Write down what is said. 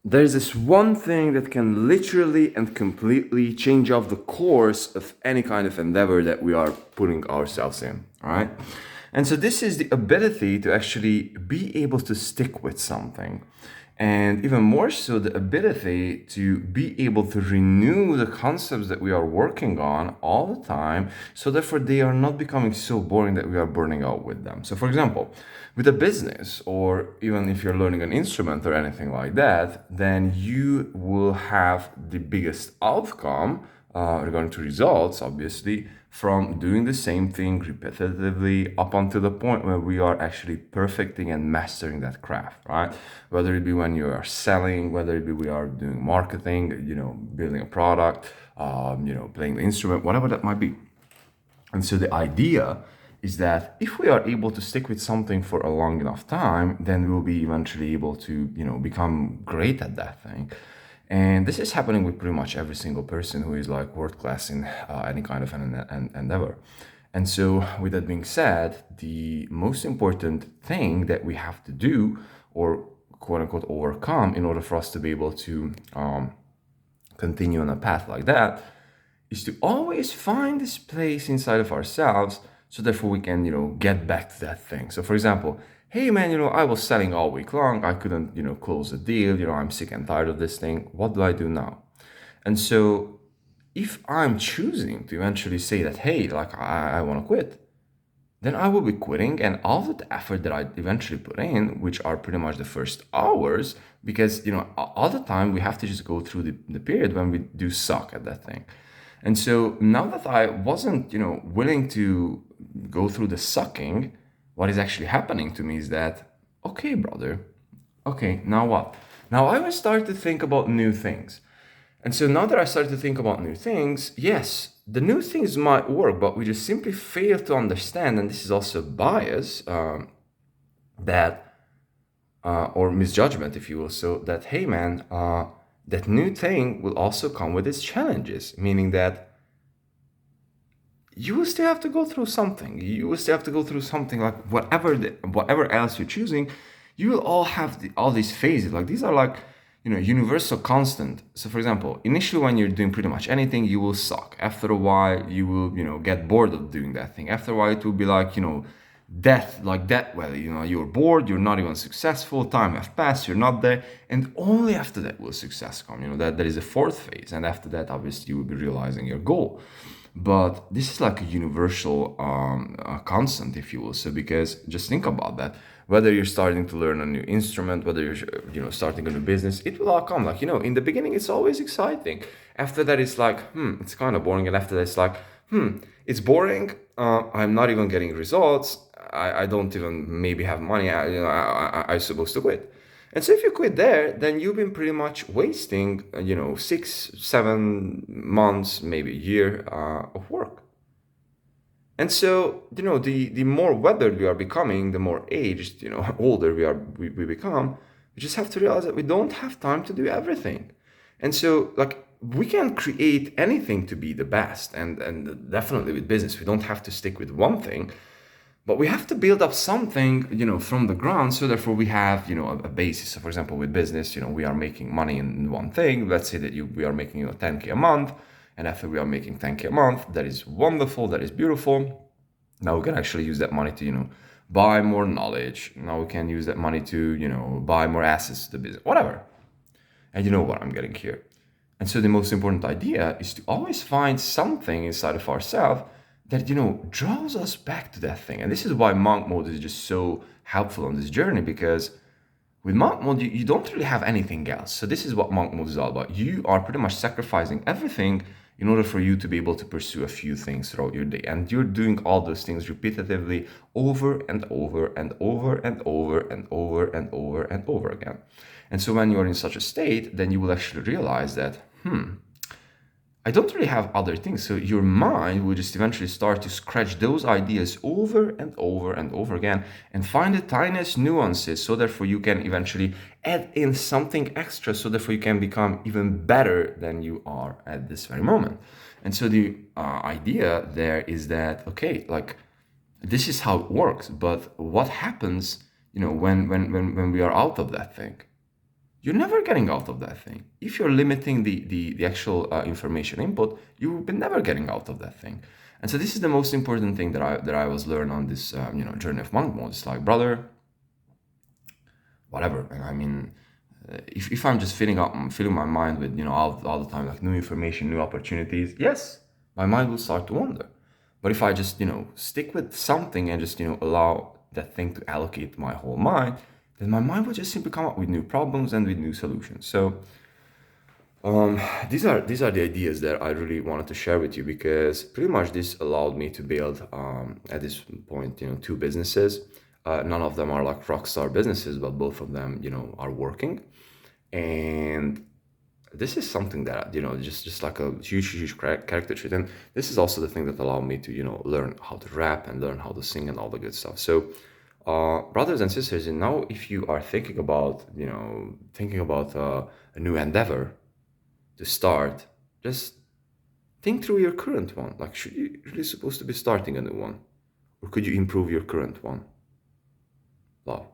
there's this one thing that can literally and completely change off the course of any kind of endeavor that we are putting ourselves in, all right? And so this is the ability to actually be able to stick with something. And even more so, the ability to be able to renew the concepts that we are working on all the time. So, therefore, they are not becoming so boring that we are burning out with them. So, for example, with a business, or even if you're learning an instrument or anything like that, then you will have the biggest outcome regarding to results, obviously, from doing the same thing repetitively up until the point where we are actually perfecting and mastering that craft, right? Whether it be when you are selling, whether it be we are doing marketing, building a product, playing the instrument, whatever that might be. And so the idea is that if we are able to stick with something for a long enough time, then we'll be eventually able to, become great at that thing. And this is happening with pretty much every single person who is like world class in any kind of an endeavor. And so, with that being said, the most important thing that we have to do, or quote unquote overcome, in order for us to be able to continue on a path like that, is to always find this place inside of ourselves, so therefore we can get back to that thing. So for example, hey man, I was selling all week long, I couldn't close a deal, I'm sick and tired of this thing, what do I do now? And so if I'm choosing to eventually say that, hey, like I want to quit, then I will be quitting, and all the effort that I eventually put in, which are pretty much the first hours, because all the time we have to just go through the period when we do suck at that thing. And so now that I wasn't, willing to go through the sucking, what is actually happening to me is that, okay, brother, okay, now what? Now I will start to think about new things. And so now that I started to think about new things, yes, the new things might work, but we just simply fail to understand, and this is also bias, that or misjudgment, if you will. So that, hey man, that new thing will also come with its challenges, meaning that you will still have to go through something. You will still have to go through something like whatever else you're choosing. You will all have all these phases. Like these are like universal constant. So for example, initially when you're doing pretty much anything, you will suck. After a while, you will get bored of doing that thing. After a while, it will be like death, like that. Well, you're bored. You're not even successful. Time has passed. You're not there, and only after that will success come. That there is a fourth phase, and after that, obviously, you will be realizing your goal. But this is like a universal constant, if you will. So because just think about that. Whether you're starting to learn a new instrument, whether you're starting a new business, it will all come. Like in the beginning, it's always exciting. After that, it's like it's kind of boring, and after that, it's like it's boring. I'm not even getting results. I don't even maybe have money. I'm supposed to quit. And so if you quit there, then you've been pretty much wasting, 6, 7 months, maybe a year of work. And so, the more weathered we are becoming, the more aged, older we become, we just have to realize that we don't have time to do everything. And so, like, we can create anything to be the best. And definitely with business, we don't have to stick with one thing. But we have to build up something, from the ground. So therefore, we have, a basis. So, for example, with business, we are making money in one thing. Let's say that we are making 10K a month, and after we are making 10K a month, that is wonderful. That is beautiful. Now we can actually use that money to, buy more knowledge. Now we can use that money to, buy more assets to the business, whatever. And you know what I'm getting here. And so the most important idea is to always find something inside of ourselves that draws us back to that thing. And this is why monk mode is just so helpful on this journey, because with monk mode you don't really have anything else. So this is what monk mode is all about. You are pretty much sacrificing everything in order for you to be able to pursue a few things throughout your day, and you're doing all those things repetitively over and over and over and over and over and over and over again. And so when you're in such a state, then you will actually realize that I don't really have other things. So your mind will just eventually start to scratch those ideas over and over and over again and find the tiniest nuances, so therefore you can eventually add in something extra, so therefore you can become even better than you are at this very moment. And so the idea there is that, okay, like this is how it works, but what happens, when we are out of that thing? you're never getting out of that thing. If you're limiting the actual information input, you've been never getting out of that thing. And so this is the most important thing that I was learned on this journey of monk mode. It's like, brother, whatever. And I mean, if I'm just filling my mind with all the time like new information, new opportunities, yes, my mind will start to wander. But if I just stick with something and just allow that thing to allocate my whole mind, then my mind will just simply come up with new problems and with new solutions. So these are the ideas that I really wanted to share with you, because pretty much this allowed me to build at this point two businesses. None of them are like rock star businesses, but both of them are working. And this is something that just like a huge character trait. And this is also the thing that allowed me to learn how to rap and learn how to sing and all the good stuff. So brothers and sisters, and now if you are thinking about a new endeavor to start, just think through your current one. Like, should you really supposed to be starting a new one, or could you improve your current one? Love.